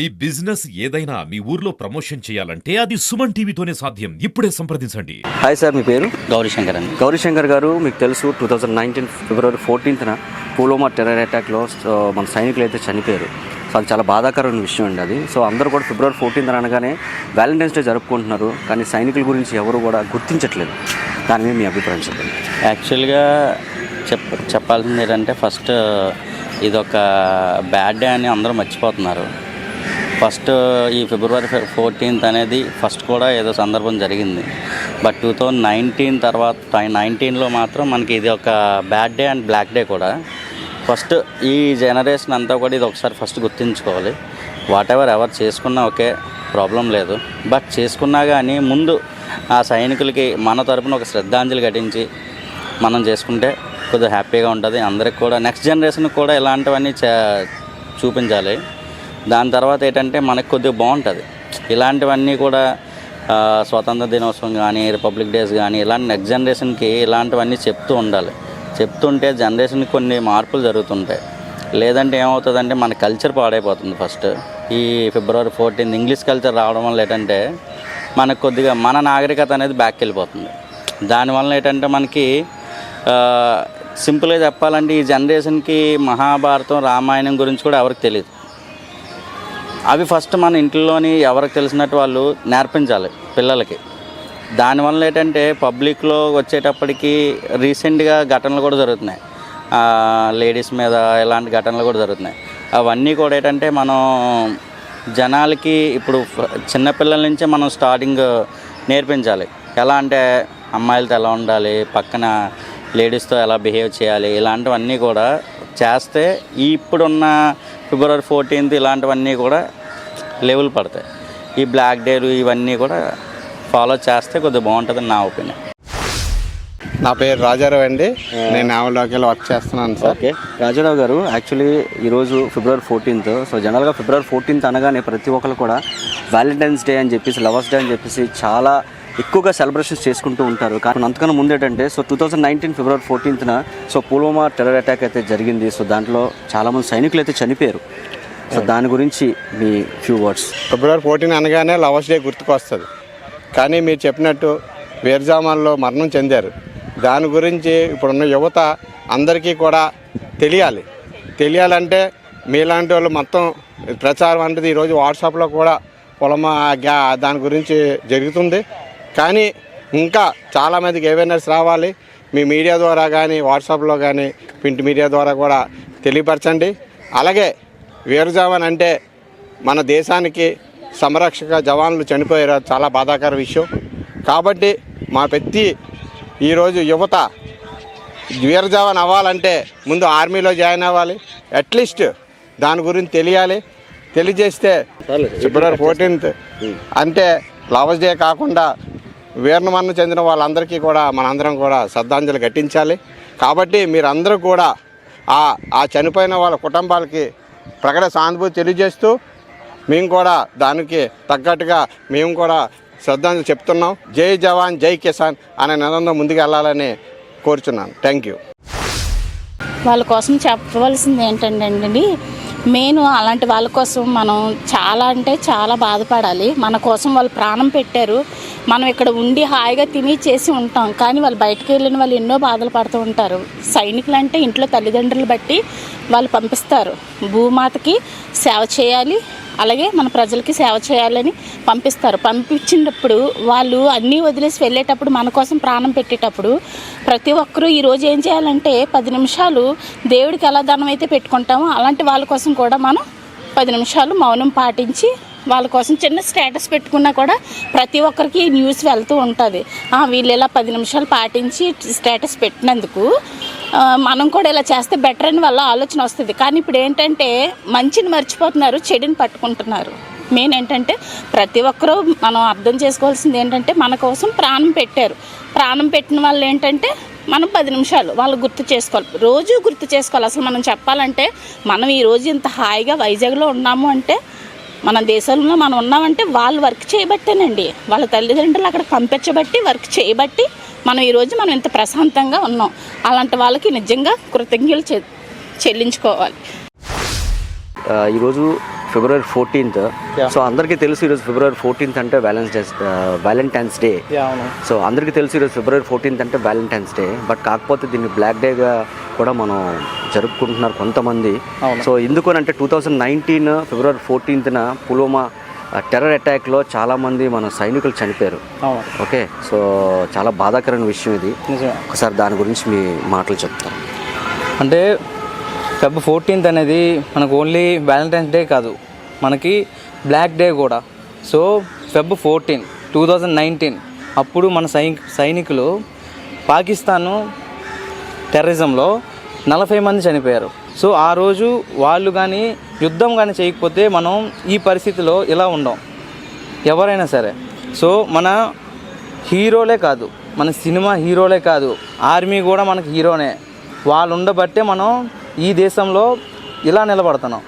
ఈ బిజినెస్ ఏదైనా మీ ఊర్లో ప్రమోషన్ చేయాలంటే అది సుమన్ టీవీతోనే సాధ్యం. ఇప్పుడే సంప్రదించండి. హాయ్ సార్, మీ పేరు? గౌరీశంకర్ అండి. గౌరీశంకర్ గారు, మీకు తెలుసు 2019 ఫిబ్రవరి 14న పుల్వామా టెర్రర్ అటాక్లో మన సైనికులు అయితే చనిపోయారు. సో అది చాలా బాధాకరమైన విషయం అండి అది. సో అందరూ కూడా ఫిబ్రవరి 14 అనగానే వ్యాలంటైన్స్ డే జరుపుకుంటున్నారు, కానీ సైనికుల గురించి ఎవరు కూడా గుర్తించట్లేదు. దాని మీద మీ అభిప్రాయం చెప్పండి. యాక్చువల్గా చెప్పాల్సింది ఏంటంటే ఫస్ట్ ఇదొక బ్యాడ్ డే అని అందరూ మర్చిపోతున్నారు. ఫస్ట్ ఈ ఫిబ్రవరి 14 అనేది ఫస్ట్ కూడా ఏదో సందర్భం జరిగింది. బట్ 2019 తర్వాత 19లో మాత్రం మనకి ఇది ఒక bad day and black day కూడా. ఫస్ట్ ఈ జనరేషన్ అంతా కూడా ఇది ఒకసారి ఫస్ట్ గుర్తుంచుకోవాలి. వాట్ ఎవరు చేసుకున్నా ఓకే, ప్రాబ్లం లేదు. బట్ చేసుకున్నా కానీ ముందు ఆ సైనికులకి మన తరపున ఒక శ్రద్ధాంజలి ఘటించి మనం చేసుకుంటే కొద్దిగా హ్యాపీగా ఉంటుంది. అందరికి కూడా నెక్స్ట్ జనరేషన్కి కూడా ఇలాంటివన్నీ చూపించాలి. దాని తర్వాత ఏంటంటే మనకు కొద్దిగా బాగుంటుంది. ఇలాంటివన్నీ కూడా స్వాతంత్ర దినోత్సవం కానీ రిపబ్లిక్ డేస్ కానీ ఇలాంటి నెక్స్ట్ జనరేషన్కి ఇలాంటివన్నీ చెప్తూ ఉండాలి. చెప్తుంటే జనరేషన్కి కొన్ని మార్పులు జరుగుతుంటాయి. లేదంటే ఏమవుతుందంటే మన కల్చర్ పాడైపోతుంది. ఫస్ట్ ఈ ఫిబ్రవరి 14 ఇంగ్లీష్ కల్చర్ రావడం వల్ల ఏంటంటే మనకు కొద్దిగా మన నాగరికత అనేది బ్యాక్ వెళ్ళిపోతుంది. దానివల్ల ఏంటంటే మనకి సింపుల్గా చెప్పాలంటే ఈ జనరేషన్కి మహాభారతం రామాయణం గురించి కూడా ఎవరికి తెలియదు. అవి ఫస్ట్ మన ఇంట్లోని ఎవరికి తెలిసినట్టు వాళ్ళు నేర్పించాలి పిల్లలకి. దానివల్ల ఏంటంటే పబ్లిక్లో వచ్చేటప్పటికి రీసెంట్గా ఘటనలు కూడా జరుగుతున్నాయి, లేడీస్ మీద ఇలాంటి ఘటనలు కూడా జరుగుతున్నాయి. అవన్నీ కూడా ఏంటంటే మనం జనాలకి ఇప్పుడు చిన్నపిల్లల నుంచే మనం స్టార్టింగ్ నేర్పించాలి. ఎలా అంటే అమ్మాయిలతో ఎలా ఉండాలి, పక్కన లేడీస్తో ఎలా బిహేవ్ చేయాలి, ఇలాంటివన్నీ కూడా చేస్తే ఇప్పుడున్న ఫిబ్రవరి 14 ఇలాంటివన్నీ కూడా లెవెల్ పడతాయి. ఈ బ్లాక్ డేలు ఇవన్నీ కూడా ఫాలో చేస్తే కొద్దిగా బాగుంటుందని నా ఒపీనియన్. నా పేరు రాజారావు అండి. నేను నావల్లోకి వర్క్ చేస్తున్నాను సార్. ఓకే రాజారావు గారు, యాక్చువల్లీ ఈరోజు ఫిబ్రవరి 14. సో జనరల్గా ఫిబ్రవరి 14 అనగానే ప్రతి ఒక్కరు కూడా వ్యాలంటైన్స్ డే అని చెప్పేసి, లవర్స్ డే అని చెప్పేసి చాలా ఎక్కువగా సెలబ్రేషన్స్ చేసుకుంటూ ఉంటారు. కానీ అంతకన్నా ముందు ఏంటంటే 2019 ఫిబ్రవరి 14న పుల్వామా టెర్రర్ అటాక్ అయితే జరిగింది. సో దాంట్లో చాలామంది సైనికులు అయితే చనిపోయారు. సో దాని గురించి మీ ఫ్యూ వర్డ్స్. ఫిబ్రవరి 14 అనగానే లవర్స్ డే గుర్తుకొస్తుంది. కానీ మీరు చెప్పినట్టు వీర్జామాల్లో మరణం చెందారు. దాని గురించి ఇప్పుడున్న యువత అందరికీ కూడా తెలియాలంటే మీలాంటి వాళ్ళు మొత్తం ప్రచారం అనేది ఈరోజు వాట్సాప్లో కూడా పుల్వామా దాని గురించి జరుగుతుంది. కానీ ఇంకా చాలామందికి అవేర్నెస్ రావాలి. మీ మీడియా ద్వారా కానీ వాట్సాప్లో కానీ ప్రింట్ మీడియా ద్వారా కూడా తెలియపరచండి. అలాగే వీరజవాన్ అంటే మన దేశానికి సంరక్షక జవాన్లు చనిపోయారు, చాలా బాధాకర విషయం. కాబట్టి మా ప్రతి ఈరోజు యువత వీరజవాన్ అవ్వాలంటే ముందు ఆర్మీలో జాయిన్ అవ్వాలి. అట్లీస్ట్ దాని గురించి తెలియజేస్తే ఫిబ్రవరి 14 అంటే లవర్స్ డే కాకుండా వీరమరణం చెందిన వాళ్ళందరికీ కూడా మనందరం కూడా శ్రద్ధాంజలి ఘటించాలి. కాబట్టి మీరందరూ కూడా ఆ చనిపోయిన వాళ్ళ కుటుంబాలకి ప్రకట సానుభూతి తెలియజేస్తూ మేము కూడా దానికి తగ్గట్టుగా మేము కూడా శ్రద్ధాంజలి చెప్తున్నాం. జై జవాన్ జై కిసాన్ అనే నినాదంతో ముందుకు వెళ్ళాలని కోరుచున్నాను. Thank you. వాళ్ళ కోసం చెప్పవలసింది ఏంటంటే మెయిన్ అలాంటి వాళ్ళ కోసం మనం చాలా అంటే చాలా బాధపడాలి. మన కోసం వాళ్ళు ప్రాణం పెట్టారు. మనం ఇక్కడ ఉండి హాయిగా తిని చేసి ఉంటాం, కానీ వాళ్ళు బయటకు వెళ్ళిన వాళ్ళు ఎన్నో బాధలు పడుతూ ఉంటారు. సైనికులు అంటే ఇంట్లో తల్లిదండ్రులు బట్టి వాళ్ళు పంపిస్తారు. భూమాతకి సేవ చేయాలి, అలాగే మన ప్రజలకి సేవ చేయాలని పంపిస్తారు. పంపించినప్పుడు వాళ్ళు అన్నీ వదిలేసి వెళ్ళేటప్పుడు మన కోసం ప్రాణం పెట్టేటప్పుడు ప్రతి ఒక్కరూ ఈరోజు ఏం చేయాలంటే 10 నిమిషాలు దేవుడికి ఎలా దండం అయితే పెట్టుకుంటామో అలాంటి వాళ్ళ కోసం కూడా మనం 10 నిమిషాలు మౌనం పాటించి వాళ్ళ కోసం చిన్న స్టేటస్ పెట్టుకున్నా కూడా ప్రతి ఒక్కరికి న్యూస్ వెళ్తూ ఉంటుంది. వీళ్ళు ఇలా 10 నిమిషాలు పాటించి స్టేటస్ పెట్టినందుకు మనం కూడా ఇలా చేస్తే బెటర్ అని వాళ్ళ ఆలోచన వస్తుంది. కానీ ఇప్పుడు ఏంటంటే మంచిని మర్చిపోతున్నారు, చెడుని పట్టుకుంటున్నారు. మెయిన్ ఏంటంటే ప్రతి ఒక్కరూ మనం అర్థం చేసుకోవాల్సింది ఏంటంటే మన కోసం ప్రాణం పెట్టారు. ప్రాణం పెట్టిన వాళ్ళు ఏంటంటే మనం 10 నిమిషాలు వాళ్ళు గుర్తు చేసుకోవాలి, రోజు గుర్తు చేసుకోవాలి. అసలు మనం చెప్పాలంటే మనం ఈరోజు ఇంత హాయిగా వైజాగ్లో ఉన్నాము అంటే మన దేశంలో మనం ఉన్నామంటే వాళ్ళు వర్క్ చేయబట్టేనండి. వాళ్ళ తల్లిదండ్రులు అక్కడ పంపించబట్టి వర్క్ చేయబట్టి మనం ఈరోజు మనం ఇంత ప్రశాంతంగా ఉన్నాం. అలాంటి వాళ్ళకి నిజంగా కృతజ్ఞతలు చెల్లించుకోవాలి. ఈరోజు ఫిబ్రవరి 14th. సో అందరికీ తెలుసు ఈరోజు ఫిబ్రవరి 14th అంటే వ్యాలంటైన్స్ డే. సో అందరికీ తెలుసు ఈరోజు ఫిబ్రవరి 14th అంటే వ్యాలంటైన్స్ డే. బట్ కాకపోతే దీన్ని బ్లాక్ డేగా కూడా మనం జరుపుకుంటున్నారు కొంతమంది. సో ఎందుకనంటే 2019 ఫిబ్రవరి 14th పుల్వామా టెర్రర్ అటాక్లో చాలామంది మన సైనికులు చనిపోయారు. ఓకే, సో చాలా బాధాకరమైన విషయం ఇది. ఒకసారి దాని గురించి మీ మాటలు చెప్తాను. అంటే ఫెబ్ 14th అనేది మనకు ఓన్లీ వ్యాలంటైన్స్ డే కాదు, మనకి బ్లాక్ డే కూడా. సో ఫెబ్ 14, 2019 అప్పుడు మన సైనికులు పాకిస్తాను టెర్రరిజంలో 40 మంది చనిపోయారు. సో ఆ రోజు వాళ్ళు కానీ యుద్ధం కానీ చేయకపోతే మనం ఈ పరిస్థితిలో ఇలా ఉండం ఎవరైనా సరే. సో మన హీరోలే కాదు, మన సినిమా హీరోలే కాదు, ఆర్మీ కూడా మనకి హీరోనే. వాళ్ళు ఉండబట్టే మనం ఈ దేశంలో ఇలా నిలబడుతున్నాం.